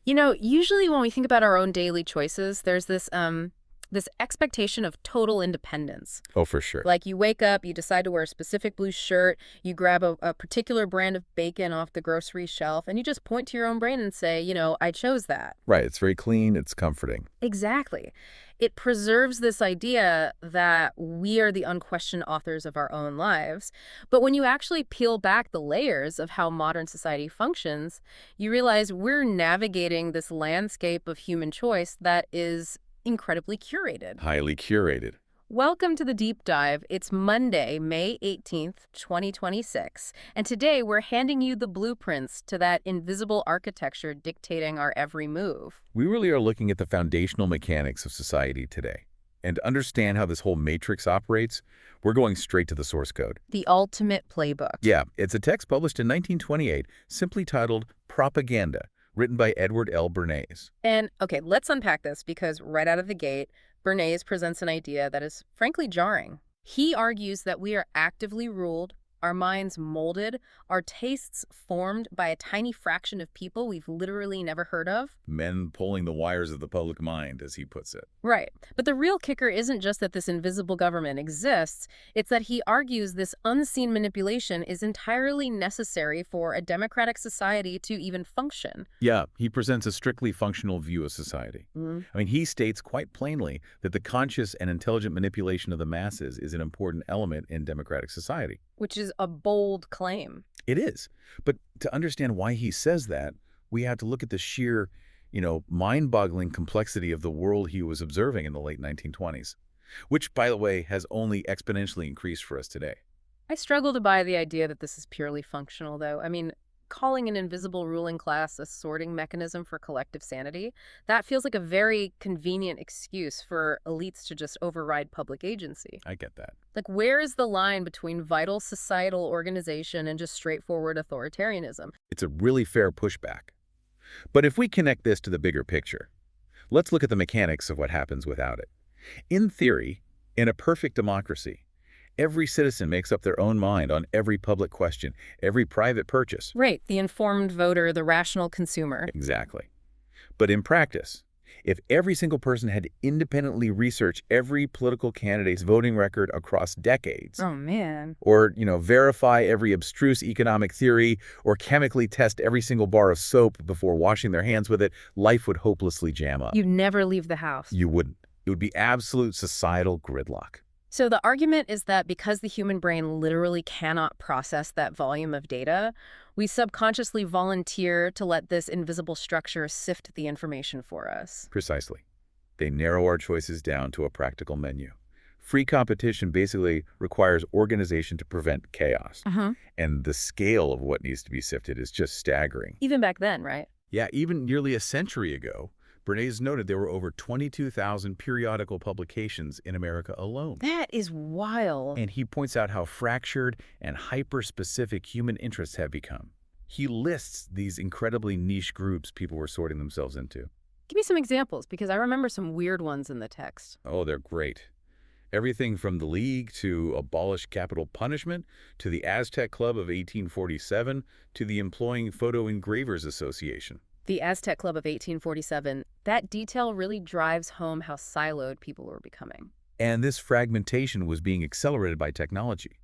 You know, usually when we think about our own daily choices, there's this expectation of total independence. Oh, for sure. Like you wake up, you decide to wear a specific blue shirt, you grab a particular brand of bacon off the grocery shelf, and you just point to your own brain and say, I chose that. Right. It's very clean. It's comforting. Exactly. It preserves this idea that we are the unquestioned authors of our own lives. But when you actually peel back the layers of how modern society functions, you realize we're navigating this landscape of human choice that is incredibly curated. Highly curated. Welcome to the deep dive. It's Monday, May 18th, 2026. And today we're handing you the blueprints to that invisible architecture dictating our every move. We really are looking at the foundational mechanics of society today. And to understand how this whole matrix operates, we're going straight to the source code. The ultimate playbook. Yeah, it's a text published in 1928, simply titled Propaganda, written by Edward L. Bernays. And okay, let's unpack this because right out of the gate, Bernays presents an idea that is frankly jarring. He argues that we are actively ruled, our minds molded, our tastes formed by a tiny fraction of people we've literally never heard of. Men pulling the wires of the public mind, as he puts it. Right. But the real kicker isn't just that this invisible government exists, it's that he argues this unseen manipulation is entirely necessary for a democratic society to even function. Yeah, he presents a strictly functional view of society. I mean, he states quite plainly that the conscious and intelligent manipulation of the masses is an important element in democratic society. Which is a bold claim. It is. But to understand why he says that, we have to look at the sheer, mind-boggling complexity of the world he was observing in the late 1920s, which, by the way, has only exponentially increased for us today. I struggle to buy the idea that this is purely functional, though. I mean, calling an invisible ruling class a sorting mechanism for collective sanity, that feels like a very convenient excuse for elites to just override public agency. I get that. Like, where is the line between vital societal organization and just straightforward authoritarianism? It's a really fair pushback. But if we connect this to the bigger picture, let's look at the mechanics of what happens without it. In theory, in a perfect democracy, every citizen makes up their own mind on every public question, every private purchase. Right, the informed voter, the rational consumer. Exactly. But in practice, if every single person had to independently research every political candidate's voting record across decades, Oh, man. or, verify every abstruse economic theory, or chemically test every single bar of soap before washing their hands with it, life would hopelessly jam up. You never leave the house. You wouldn't. It would be absolute societal gridlock. So the argument is that because the human brain literally cannot process that volume of data, we subconsciously volunteer to let this invisible structure sift the information for us. Precisely. They narrow our choices down to a practical menu. Free competition basically requires organization to prevent chaos. And the scale of what needs to be sifted is just staggering. Even back then, right? Yeah, even nearly a century ago, Bernays noted there were over 22,000 periodical publications in America alone. That is wild. And he points out how fractured and hyper-specific human interests have become. He lists these incredibly niche groups people were sorting themselves into. Give me some examples, because I remember some weird ones in the text. Oh, they're great. Everything from the League to abolish capital punishment, to the Aztec Club of 1847, to the Employing Photo Engravers Association. The Aztec Club of 1847, that detail really drives home how siloed people were becoming. And this fragmentation was being accelerated by technology.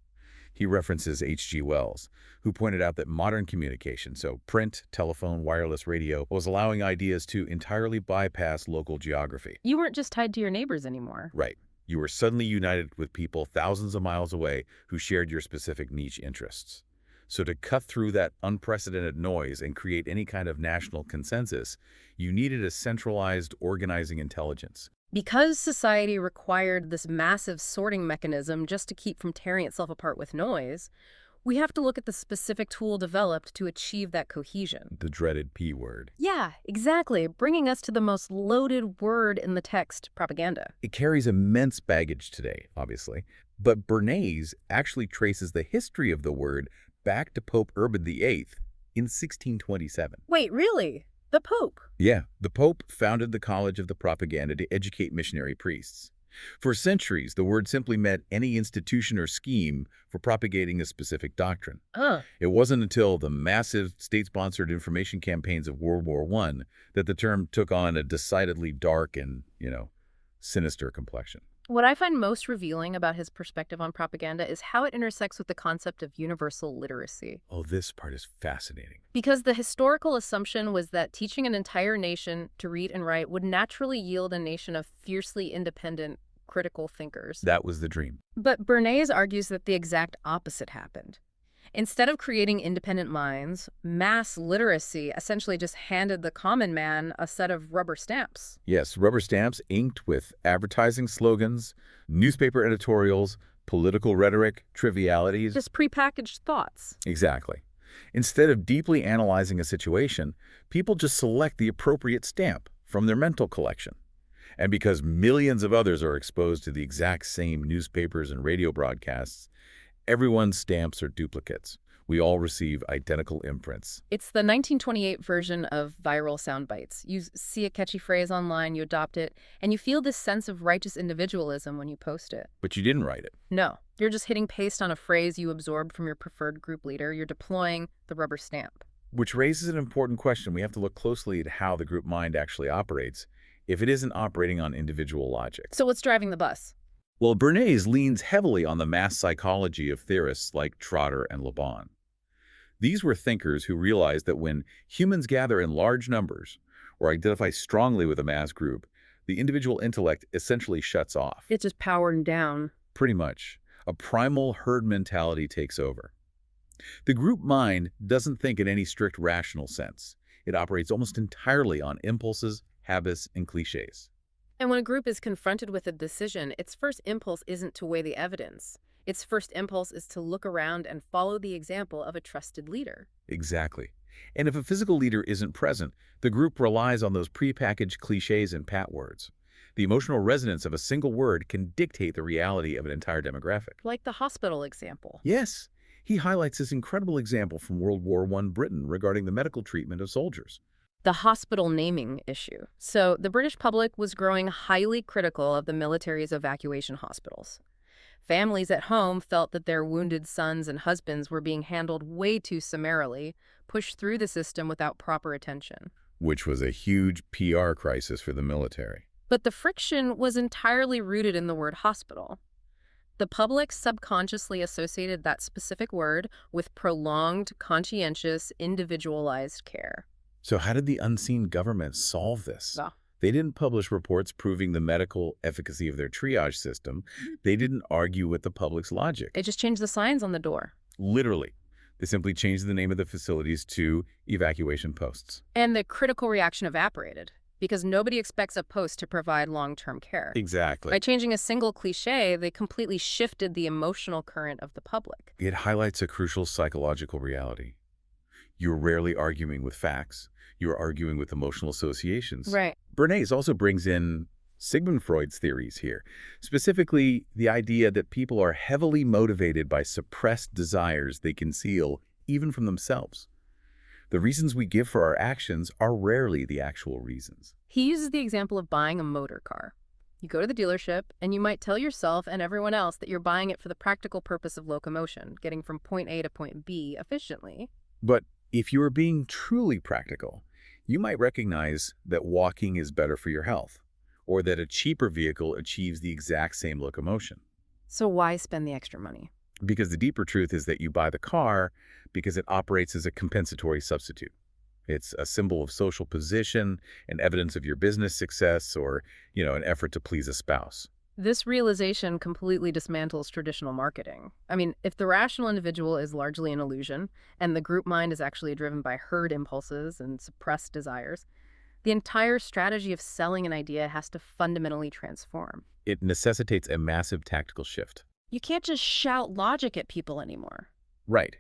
He references H.G. Wells, who pointed out that modern communication, so print, telephone, wireless radio, was allowing ideas to entirely bypass local geography. You weren't just tied to your neighbors anymore. Right. You were suddenly united with people thousands of miles away who shared your specific niche interests. So to cut through that unprecedented noise and create any kind of national consensus, you needed a centralized organizing intelligence. Because society required this massive sorting mechanism just to keep from tearing itself apart with noise, we have to look at the specific tool developed to achieve that cohesion. The dreaded P word. Yeah, exactly, bringing us to the most loaded word in the text, propaganda. It carries immense baggage today, obviously, but Bernays actually traces the history of the word back to Pope Urban VIII in 1627. Wait, really? The Pope? Yeah, the Pope founded the College of the Propaganda to educate missionary priests. For centuries, the word simply meant any institution or scheme for propagating a specific doctrine. Ugh. It wasn't until the massive state-sponsored information campaigns of World War I that the term took on a decidedly dark and, sinister complexion. What I find most revealing about his perspective on propaganda is how it intersects with the concept of universal literacy. Oh, this part is fascinating. Because the historical assumption was that teaching an entire nation to read and write would naturally yield a nation of fiercely independent, critical thinkers. That was the dream. But Bernays argues that the exact opposite happened. Instead of creating independent minds, mass literacy essentially just handed the common man a set of rubber stamps. Yes, rubber stamps inked with advertising slogans, newspaper editorials, political rhetoric, trivialities. Just prepackaged thoughts. Exactly. Instead of deeply analyzing a situation, people just select the appropriate stamp from their mental collection. And because millions of others are exposed to the exact same newspapers and radio broadcasts, everyone's stamps are duplicates. We all receive identical imprints. It's the 1928 version of viral sound bites. You see a catchy phrase online, you adopt it, and you feel this sense of righteous individualism when you post it. But you didn't write it. No, you're just hitting paste on a phrase you absorbed from your preferred group leader. You're deploying the rubber stamp. Which raises an important question. We have to look closely at how the group mind actually operates if it isn't operating on individual logic. So what's driving the bus? Well, Bernays leans heavily on the mass psychology of theorists like Trotter and Le Bon. These were thinkers who realized that when humans gather in large numbers or identify strongly with a mass group, the individual intellect essentially shuts off. It's just powered down. Pretty much. A primal herd mentality takes over. The group mind doesn't think in any strict rational sense. It operates almost entirely on impulses, habits, and cliches. And when a group is confronted with a decision, its first impulse isn't to weigh the evidence. Its first impulse is to look around and follow the example of a trusted leader. Exactly. And if a physical leader isn't present, the group relies on those prepackaged cliches and pat words. The emotional resonance of a single word can dictate the reality of an entire demographic. Like the hospital example. Yes, he highlights this incredible example from World War I Britain regarding the medical treatment of soldiers. The hospital naming issue. So the British public was growing highly critical of the military's evacuation hospitals. Families at home felt that their wounded sons and husbands were being handled way too summarily, pushed through the system without proper attention. Which was a huge PR crisis for the military. But the friction was entirely rooted in the word hospital. The public subconsciously associated that specific word with prolonged, conscientious, individualized care. So how did the unseen government solve this? Yeah. They didn't publish reports proving the medical efficacy of their triage system. They didn't argue with the public's logic. It just changed the signs on the door. Literally. They simply changed the name of the facilities to evacuation posts. And the critical reaction evaporated, because nobody expects a post to provide long-term care. Exactly. By changing a single cliche, they completely shifted the emotional current of the public. It highlights a crucial psychological reality. You're rarely arguing with facts. You're arguing with emotional associations. Right. Bernays also brings in Sigmund Freud's theories here, specifically the idea that people are heavily motivated by suppressed desires they conceal even from themselves. The reasons we give for our actions are rarely the actual reasons. He uses the example of buying a motor car. You go to the dealership, and you might tell yourself and everyone else that you're buying it for the practical purpose of locomotion, getting from point A to point B efficiently. But if you are being truly practical, you might recognize that walking is better for your health, or that a cheaper vehicle achieves the exact same locomotion. So why spend the extra money? Because the deeper truth is that you buy the car because it operates as a compensatory substitute. It's a symbol of social position, an evidence of your business success, or, an effort to please a spouse. This realization completely dismantles traditional marketing. I mean, if the rational individual is largely an illusion, and the group mind is actually driven by herd impulses and suppressed desires, the entire strategy of selling an idea has to fundamentally transform. It necessitates a massive tactical shift. You can't just shout logic at people anymore. Right.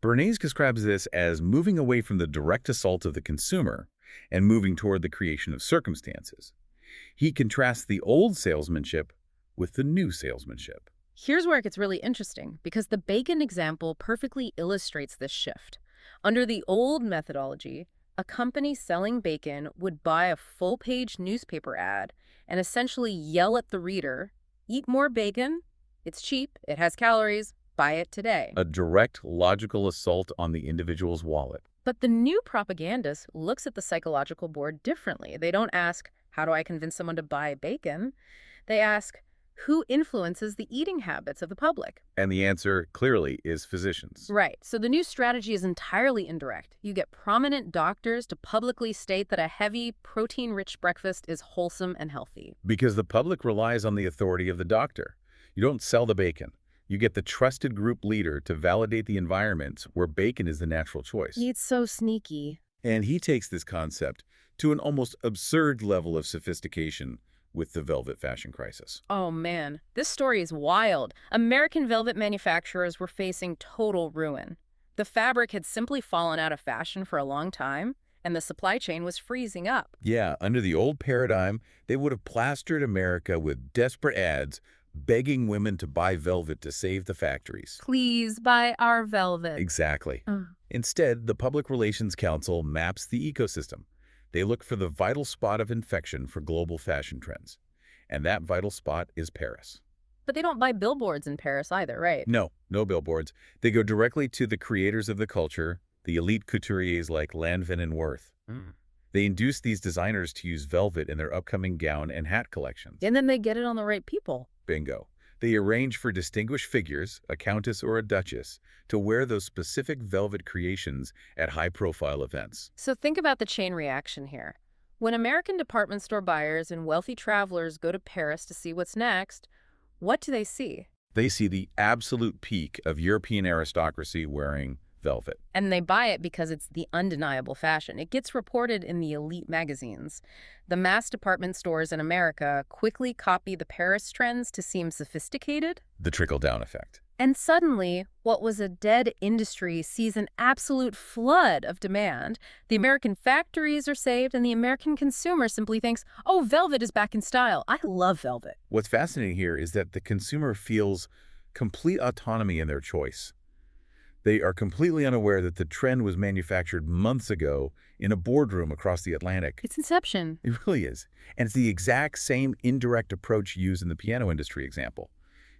Bernays describes this as moving away from the direct assault of the consumer and moving toward the creation of circumstances. He contrasts the old salesmanship with the new salesmanship. Here's where it gets really interesting, because the bacon example perfectly illustrates this shift. Under the old methodology, a company selling bacon would buy a full-page newspaper ad and essentially yell at the reader Eat more bacon. It's cheap. It has calories. Buy it today. A direct, logical assault on the individual's wallet. But the new propagandist looks at the psychological board differently. They don't ask, how do I convince someone to buy bacon? They ask, who influences the eating habits of the public? And the answer, clearly, is physicians. Right. So the new strategy is entirely indirect. You get prominent doctors to publicly state that a heavy, protein-rich breakfast is wholesome and healthy. Because the public relies on the authority of the doctor. You don't sell the bacon. You get the trusted group leader to validate the environments where bacon is the natural choice. It's so sneaky. And he takes this concept to an almost absurd level of sophistication with the velvet fashion crisis. Oh man, this story is wild. American velvet manufacturers were facing total ruin. The fabric had simply fallen out of fashion for a long time, and the supply chain was freezing up. Yeah, under the old paradigm, they would have plastered America with desperate ads begging women to buy velvet to save the factories. Please buy our velvet. Exactly. Ugh. Instead, the Public Relations Council maps the ecosystem. They look for the vital spot of infection for global fashion trends. And that vital spot is Paris. But they don't buy billboards in Paris either, right? No, no billboards. They go directly to the creators of the culture, the elite couturiers like Lanvin and Worth. They induce these designers to use velvet in their upcoming gown and hat collections. And then they get it on the right people. Bingo. They arrange for distinguished figures, a countess or a duchess, to wear those specific velvet creations at high-profile events. So think about the chain reaction here. When American department store buyers and wealthy travelers go to Paris to see what's next, what do they see? They see the absolute peak of European aristocracy wearing velvet. And they buy it because it's the undeniable fashion. It gets reported in the elite magazines. The mass department stores in America quickly copy the Paris trends to seem sophisticated. The trickle-down effect. And suddenly, what was a dead industry sees an absolute flood of demand. The American factories are saved, and the American consumer simply thinks, oh, velvet is back in style. I love velvet. What's fascinating here is that the consumer feels complete autonomy in their choice. They are completely unaware that the trend was manufactured months ago in a boardroom across the Atlantic. It's Inception. It really is. And it's the exact same indirect approach used in the piano industry example.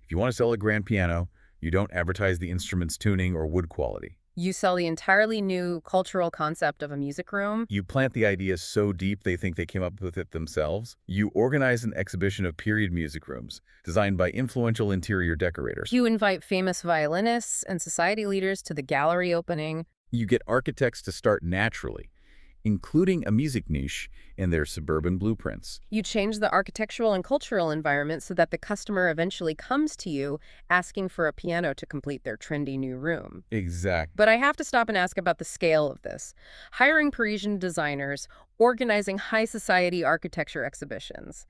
If you want to sell a grand piano, you don't advertise the instrument's tuning or wood quality. You sell the entirely new cultural concept of a music room. You plant the idea so deep they think they came up with it themselves. You organize an exhibition of period music rooms designed by influential interior decorators. You invite famous violinists and society leaders to the gallery opening. You get architects to start naturally, including a music niche in their suburban blueprints. You change the architectural and cultural environment so that the customer eventually comes to you asking for a piano to complete their trendy new room. Exactly. But I have to stop and ask about the scale of this. Hiring Parisian designers, organizing high society architecture exhibitions.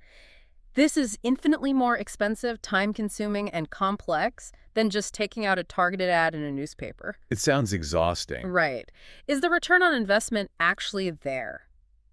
This is infinitely more expensive, time-consuming, and complex than just taking out a targeted ad in a newspaper. It sounds exhausting. Right. Is the return on investment actually there?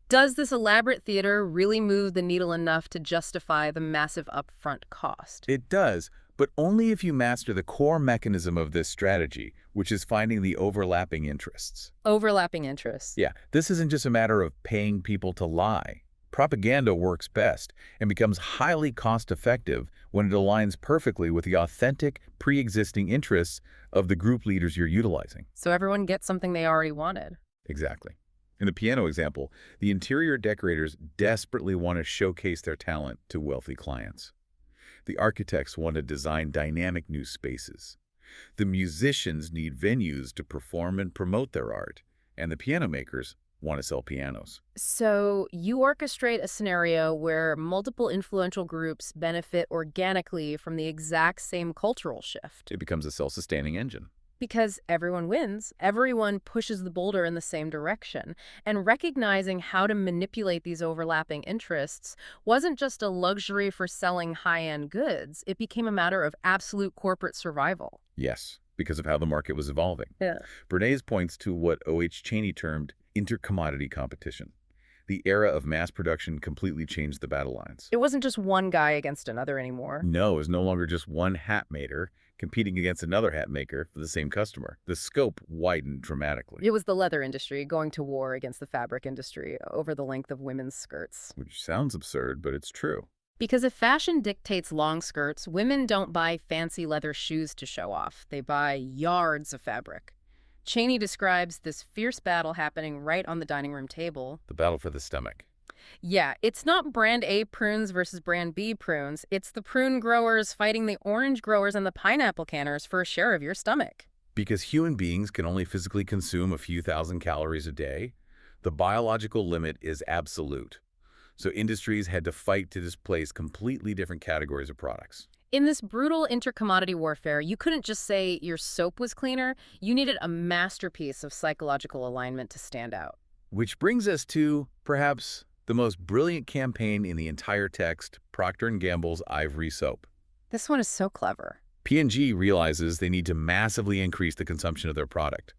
Does this elaborate theater really move the needle enough to justify the massive upfront cost? It does, but only if you master the core mechanism of this strategy, which is finding the overlapping interests. Overlapping interests. Yeah, this isn't just a matter of paying people to lie. Propaganda works best and becomes highly cost-effective when it aligns perfectly with the authentic, pre-existing interests of the group leaders you're utilizing. So everyone gets something they already wanted. Exactly. In the piano example, the interior decorators desperately want to showcase their talent to wealthy clients. The architects want to design dynamic new spaces. The musicians need venues to perform and promote their art, and the piano makers want to sell pianos. So you orchestrate a scenario where multiple influential groups benefit organically from the exact same cultural shift. It becomes a self-sustaining engine. Because everyone wins, everyone pushes the boulder in the same direction. And recognizing how to manipulate these overlapping interests wasn't just a luxury for selling high-end goods. It became a matter of absolute corporate survival. Yes, because of how the market was evolving. Yeah. Bernays points to what O.H. Cheney termed intercommodity competition. The era of mass production completely changed the battle lines. It wasn't just one guy against another anymore. No, it was no longer just one hat maker competing against another hat maker for the same customer. The scope widened dramatically. It was the leather industry going to war against the fabric industry over the length of women's skirts. Which sounds absurd, but it's true. Because if fashion dictates long skirts, women don't buy fancy leather shoes to show off. They buy yards of fabric. Cheney describes this fierce battle happening right on the dining room table. The battle for the stomach. Yeah, it's not brand A prunes versus brand B prunes. It's the prune growers fighting the orange growers and the pineapple canners for a share of your stomach. Because human beings can only physically consume a few thousand calories a day, the biological limit is absolute. So industries had to fight to displace completely different categories of products. In this brutal intercommodity warfare, you couldn't just say your soap was cleaner. You needed a masterpiece of psychological alignment to stand out. Which brings us to, perhaps, the most brilliant campaign in the entire text, Procter & Gamble's Ivory Soap. This one is so clever. P&G realizes they need to massively increase the consumption of their product.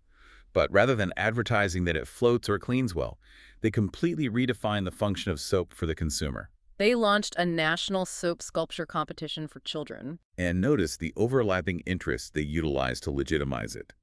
But rather than advertising that it floats or cleans well, they completely redefine the function of soap for the consumer. They launched a national soap sculpture competition for children. And notice the overlapping interests they utilized to legitimize it.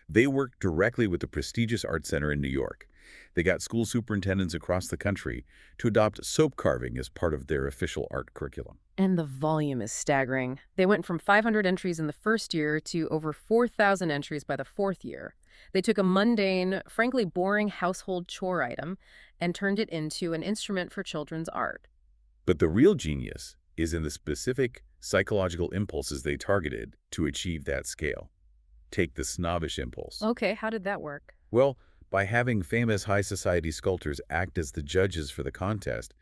They worked directly with the prestigious art center in New York. They got school superintendents across the country to adopt soap carving as part of their official art curriculum. And the volume is staggering. They went from 500 entries in the first year to over 4,000 entries by the fourth year. They took a mundane, frankly boring household chore item and turned it into an instrument for children's art. But the real genius is in the specific psychological impulses they targeted to achieve that scale. Take the snobbish impulse. Okay, how did that work? Well, by having famous high society sculptors act as the judges for the contest,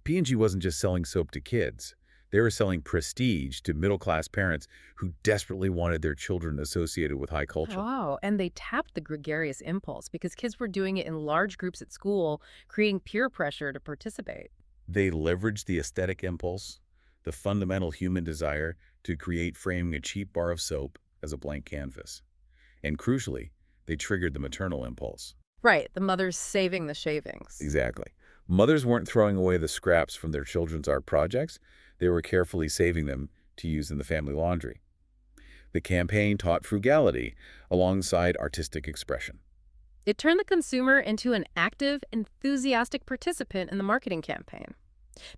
P&G wasn't just selling soap to kids. They were selling prestige to middle-class parents who desperately wanted their children associated with high culture. Wow, and they tapped the gregarious impulse because kids were doing it in large groups at school, creating peer pressure to participate. They leveraged the aesthetic impulse, the fundamental human desire to create framing a cheap bar of soap as a blank canvas. And crucially, they triggered the maternal impulse. Right, the mother's saving the shavings. Exactly. Mothers weren't throwing away the scraps from their children's art projects. They were carefully saving them to use in the family laundry. The campaign taught frugality alongside artistic expression. It turned the consumer into an active, enthusiastic participant in the marketing campaign.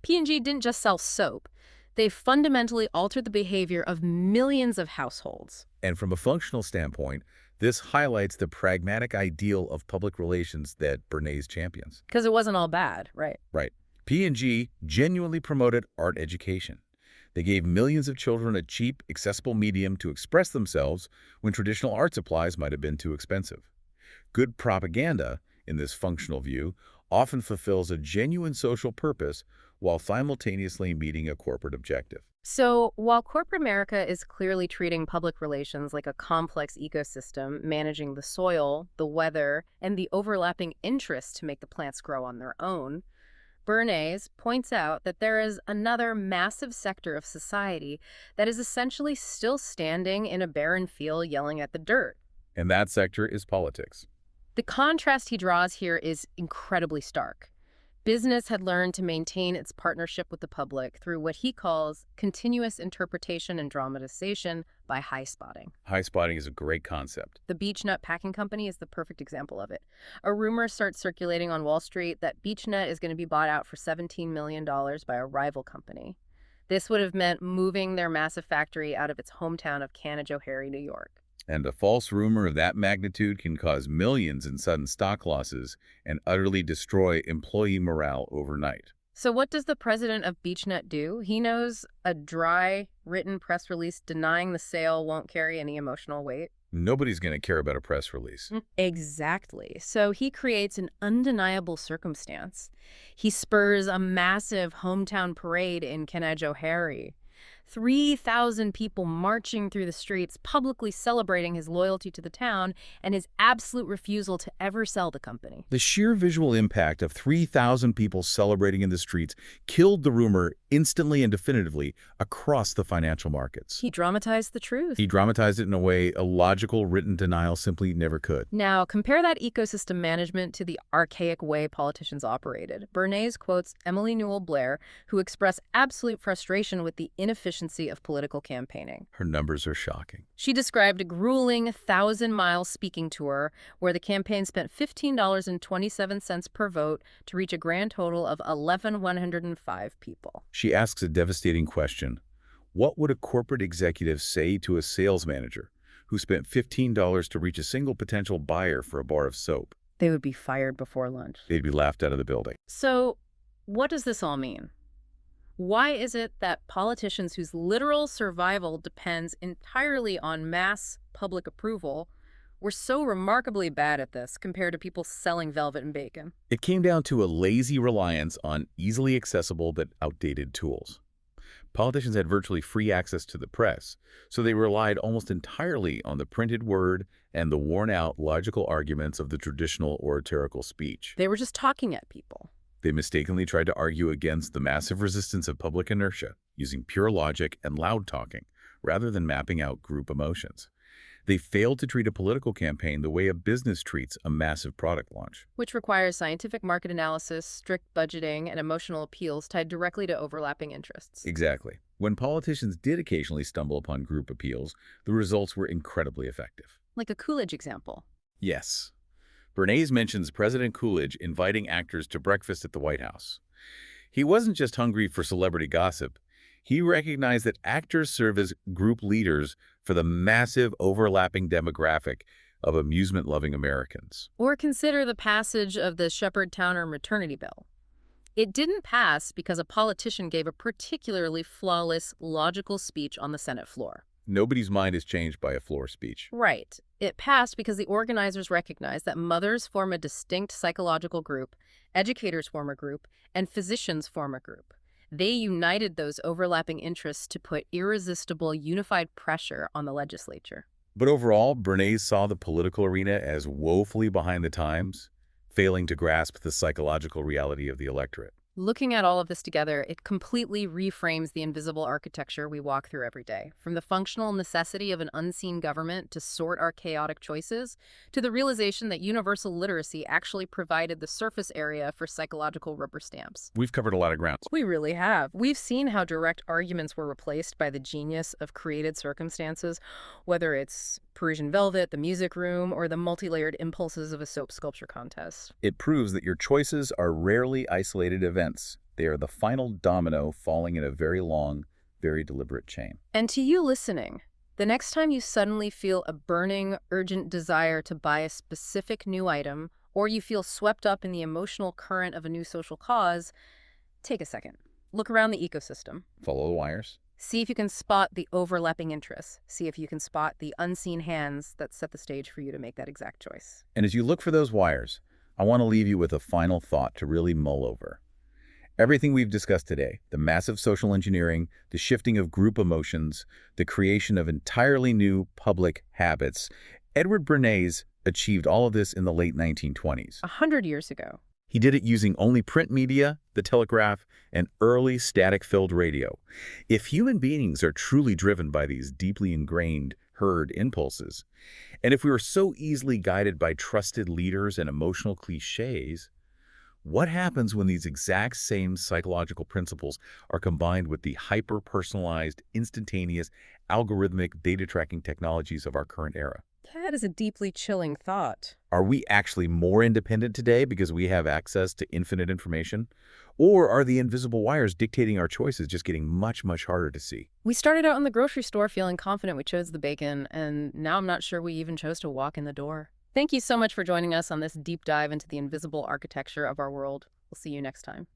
P&G didn't just sell soap. They fundamentally altered the behavior of millions of households. And from a functional standpoint, this highlights the pragmatic ideal of public relations that Bernays champions. Because it wasn't all bad, right? Right. P&G genuinely promoted art education. They gave millions of children a cheap, accessible medium to express themselves when traditional art supplies might have been too expensive. Good propaganda, in this functional view, often fulfills a genuine social purpose while simultaneously meeting a corporate objective. So, while corporate America is clearly treating public relations like a complex ecosystem, managing the soil, the weather, and the overlapping interests to make the plants grow on their own, Bernays points out that there is another massive sector of society that is essentially still standing in a barren field yelling at the dirt. And that sector is politics. The contrast he draws here is incredibly stark. Business had learned to maintain its partnership with the public through what he calls continuous interpretation and dramatization by high spotting. High spotting is a great concept. The Beech-Nut Packing Company is the perfect example of it. A rumor starts circulating on Wall Street that Beech-Nut is going to be bought out for $17 million by a rival company. This would have meant moving their massive factory out of its hometown of Canajoharie, New York. And a false rumor of that magnitude can cause millions in sudden stock losses and utterly destroy employee morale overnight. So what does the president of Beech-Nut do? He knows a dry, written press release denying the sale won't carry any emotional weight. Nobody's going to care about a press release. Exactly. So he creates an undeniable circumstance. He spurs a massive hometown parade in Canajoharie. 3,000 people marching through the streets, publicly celebrating his loyalty to the town and his absolute refusal to ever sell the company. The sheer visual impact of 3,000 people celebrating in the streets killed the rumor instantly and definitively across the financial markets. He dramatized the truth. He dramatized it in a way a logical written denial simply never could. Now, compare that ecosystem management to the archaic way politicians operated. Bernays quotes Emily Newell Blair, who expressed absolute frustration with the inefficiency efficiency of political campaigning. Her numbers are shocking. She described a grueling 1,000-mile speaking tour where the campaign spent $15.27 per vote to reach a grand total of 11,105 people. She asks a devastating question. What would a corporate executive say to a sales manager who spent $15 to reach a single potential buyer for a bar of soap? They would be fired before lunch. They'd be laughed out of the building. So, what does this all mean? Why is it that politicians whose literal survival depends entirely on mass public approval were so remarkably bad at this compared to people selling velvet and bacon? It came down to a lazy reliance on easily accessible but outdated tools. Politicians had virtually free access to the press, so they relied almost entirely on the printed word and the worn-out logical arguments of the traditional oratorical speech. They were just talking at people. They mistakenly tried to argue against the massive resistance of public inertia, using pure logic and loud talking, rather than mapping out group emotions. They failed to treat a political campaign the way a business treats a massive product launch. Which requires scientific market analysis, strict budgeting, and emotional appeals tied directly to overlapping interests. Exactly. When politicians did occasionally stumble upon group appeals, the results were incredibly effective. Like the Coolidge example. Yes. Bernays mentions President Coolidge inviting actors to breakfast at the White House. He wasn't just hungry for celebrity gossip. He recognized that actors serve as group leaders for the massive overlapping demographic of amusement-loving Americans. Or consider the passage of the Shepard-Towner maternity bill. It didn't pass because a politician gave a particularly flawless, logical speech on the Senate floor. Nobody's mind is changed by a floor speech. Right. It passed because the organizers recognized that mothers form a distinct psychological group, educators form a group, and physicians form a group. They united those overlapping interests to put irresistible, unified pressure on the legislature. But overall, Bernays saw the political arena as woefully behind the times, failing to grasp the psychological reality of the electorate. Looking at all of this together, it completely reframes the invisible architecture we walk through every day. From the functional necessity of an unseen government to sort our chaotic choices, to the realization that universal literacy actually provided the surface area for psychological rubber stamps. We've covered a lot of ground. We really have. We've seen how direct arguments were replaced by the genius of created circumstances, whether it's Parisian velvet, the music room, or the multi-layered impulses of a soap sculpture contest. It proves that your choices are rarely isolated events. They are the final domino falling in a very long, very deliberate chain. And to you listening, the next time you suddenly feel a burning, urgent desire to buy a specific new item, or you feel swept up in the emotional current of a new social cause, take a second. Look around the ecosystem. Follow the wires. See if you can spot the overlapping interests. See if you can spot the unseen hands that set the stage for you to make that exact choice. And as you look for those wires, I want to leave you with a final thought to really mull over. Everything we've discussed today, the massive social engineering, the shifting of group emotions, the creation of entirely new public habits, Edward Bernays achieved all of this in the late 1920s. 100 years ago. He did it using only print media, the telegraph, and early static-filled radio. If human beings are truly driven by these deeply ingrained herd impulses, and if we are so easily guided by trusted leaders and emotional cliches, what happens when these exact same psychological principles are combined with the hyper-personalized, instantaneous, algorithmic data tracking technologies of our current era? That is a deeply chilling thought. Are we actually more independent today because we have access to infinite information? Or are the invisible wires dictating our choices just getting much, much harder to see? We started out in the grocery store feeling confident we chose the bacon, and now I'm not sure we even chose to walk in the door. Thank you so much for joining us on this deep dive into the invisible architecture of our world. We'll see you next time.